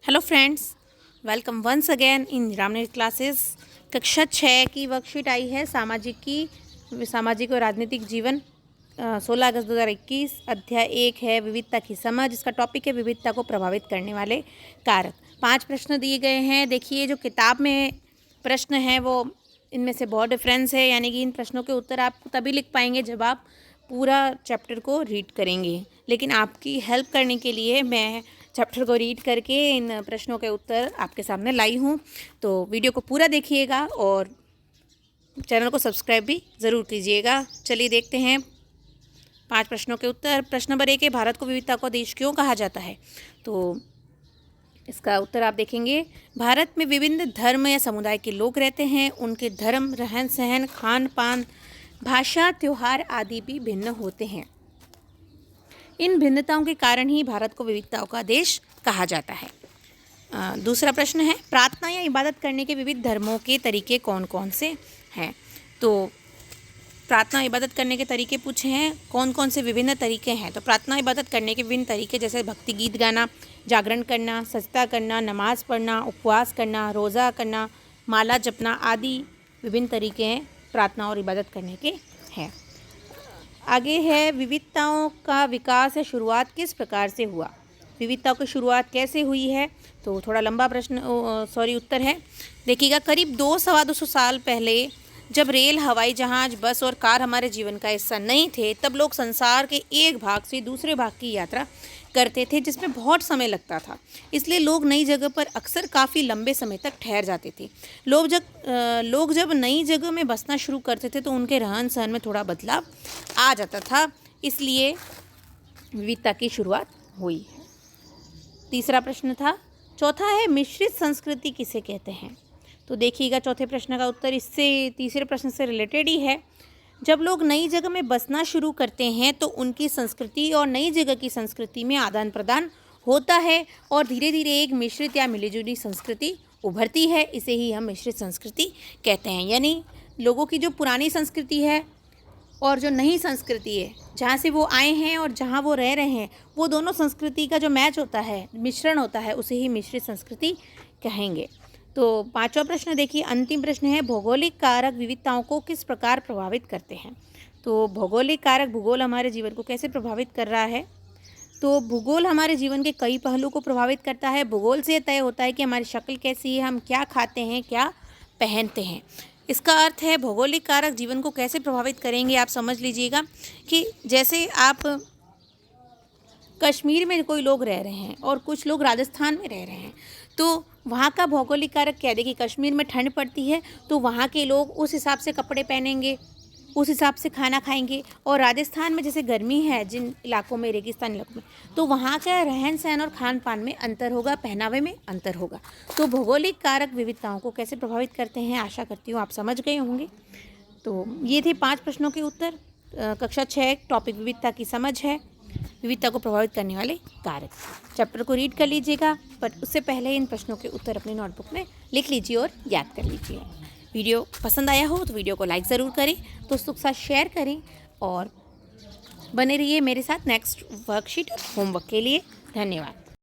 Hello friends, welcome once again in Ramner classes. कक्षा 6 की worksheet आई है सामाजिक और राजनीतिक जीवन 16 अगस्त 2021। अध्याय 1 है विविधता की समझ। इसका टॉपिक है विविधता को प्रभावित करने वाले कारक। 5 प्रश्न दिए गए हैं। देखिए, जो किताब में प्रश्न हैं वो इनमें से बहुत डिफरेंस है, यानी कि इन प्रश्नों के उत्तर आप तभी लिख पाएंगे जब आप पूरा चैप्टर को रीड करेंगे। लेकिन आपकी हेल्प करने के लिए मैं चैप्टर को रीड करके इन प्रश्नों के उत्तर आपके सामने लाई हूँ। तो वीडियो को पूरा देखिएगा और चैनल को सब्सक्राइब भी ज़रूर कीजिएगा। चलिए देखते हैं 5 प्रश्नों के उत्तर। प्रश्न नंबर 1 है, भारत को विविधता का देश क्यों कहा जाता है? तो इसका उत्तर आप देखेंगे, भारत में विभिन्न धर्म या समुदाय के लोग रहते हैं। उनके धर्म, रहन सहन, खान पान, भाषा, त्योहार आदि भी भिन्न होते हैं। इन भिन्नताओं के कारण ही भारत को विविधताओं का देश कहा जाता है। दूसरा प्रश्न है, प्रार्थना या इबादत करने के विविध धर्मों के तरीके कौन कौन से हैं? तो प्रार्थना इबादत करने के तरीके पूछे हैं, कौन कौन से विभिन्न तरीके हैं। तो प्रार्थना इबादत करने के विभिन्न तरीके जैसे भक्ति गीत गाना, जागरण करना, सजदा करना, नमाज पढ़ना, उपवास करना, रोज़ा करना, माला जपना आदि विभिन्न तरीके हैं प्रार्थना और इबादत करने के हैं। आगे है, विविधताओं का विकास या शुरुआत किस प्रकार से हुआ? विविधताओं की शुरुआत कैसे हुई है? तो थोड़ा लंबा उत्तर है। देखिएगा, करीब 200-250 साल पहले जब रेल, हवाई जहाज़, बस और कार हमारे जीवन का हिस्सा नहीं थे, तब लोग संसार के एक भाग से दूसरे भाग की यात्रा करते थे, जिसमें बहुत समय लगता था। इसलिए लोग नई जगह पर अक्सर काफ़ी लंबे समय तक ठहर जाते थे। लोग जब नई जगह में बसना शुरू करते थे तो उनके रहन सहन में थोड़ा बदलाव आ जाता था, इसलिए विविधता की शुरुआत हुई। तीसरा प्रश्न था। चौथा है, मिश्रित संस्कृति किसे कहते हैं? तो देखिएगा, चौथे प्रश्न का उत्तर इससे तीसरे प्रश्न से रिलेटेड ही है। जब लोग नई जगह में बसना शुरू करते हैं तो उनकी संस्कृति और नई जगह की संस्कृति में आदान प्रदान होता है और धीरे धीरे एक मिश्रित या मिलीजुली संस्कृति उभरती है। इसे ही हम मिश्रित संस्कृति कहते हैं। यानी लोगों की जो पुरानी संस्कृति है और जो नई संस्कृति है, जहाँ से वो आए हैं और जहाँ वो रह रहे हैं, वो दोनों संस्कृति का जो मैच होता है, मिश्रण होता है, उसे ही मिश्रित संस्कृति कहेंगे। तो 5वां प्रश्न देखिए, अंतिम प्रश्न है, भौगोलिक कारक विविधताओं को किस प्रकार प्रभावित करते हैं? तो भौगोलिक कारक, भूगोल हमारे जीवन को कैसे प्रभावित कर रहा है? तो भूगोल हमारे जीवन के कई पहलू को प्रभावित करता है। भूगोल से तय होता है कि हमारी शक्ल कैसी है, हम क्या खाते हैं, क्या पहनते हैं। इसका अर्थ है, भौगोलिक कारक जीवन को कैसे प्रभावित करेंगे। आप समझ लीजिएगा कि जैसे आप कश्मीर में कोई लोग रह रहे हैं और कुछ लोग राजस्थान में रह रहे हैं, तो वहाँ का भौगोलिक कारक क्या है? देखिए, कश्मीर में ठंड पड़ती है तो वहाँ के लोग उस हिसाब से कपड़े पहनेंगे, उस हिसाब से खाना खाएंगे। और राजस्थान में जैसे गर्मी है, जिन इलाकों में, रेगिस्तान इलाकों में, तो वहाँ का रहन सहन और खान पान में अंतर होगा, पहनावे में अंतर होगा। तो भौगोलिक कारक विविधताओं को कैसे प्रभावित करते हैं, आशा करती हूँ आप समझ गए होंगे। तो ये थे 5 प्रश्नों के उत्तर। कक्षा 6 टॉपिक विविधता की समझ है, विविधता को प्रभावित करने वाले कारक। चैप्टर को रीड कर लीजिएगा, पर उससे पहले इन प्रश्नों के उत्तर अपनी नोटबुक में लिख लीजिए और याद कर लीजिए। वीडियो पसंद आया हो तो वीडियो को लाइक ज़रूर करें, दोस्तों के साथ शेयर करें और बने रहिए मेरे साथ नेक्स्ट वर्कशीट होमवर्क के लिए। धन्यवाद।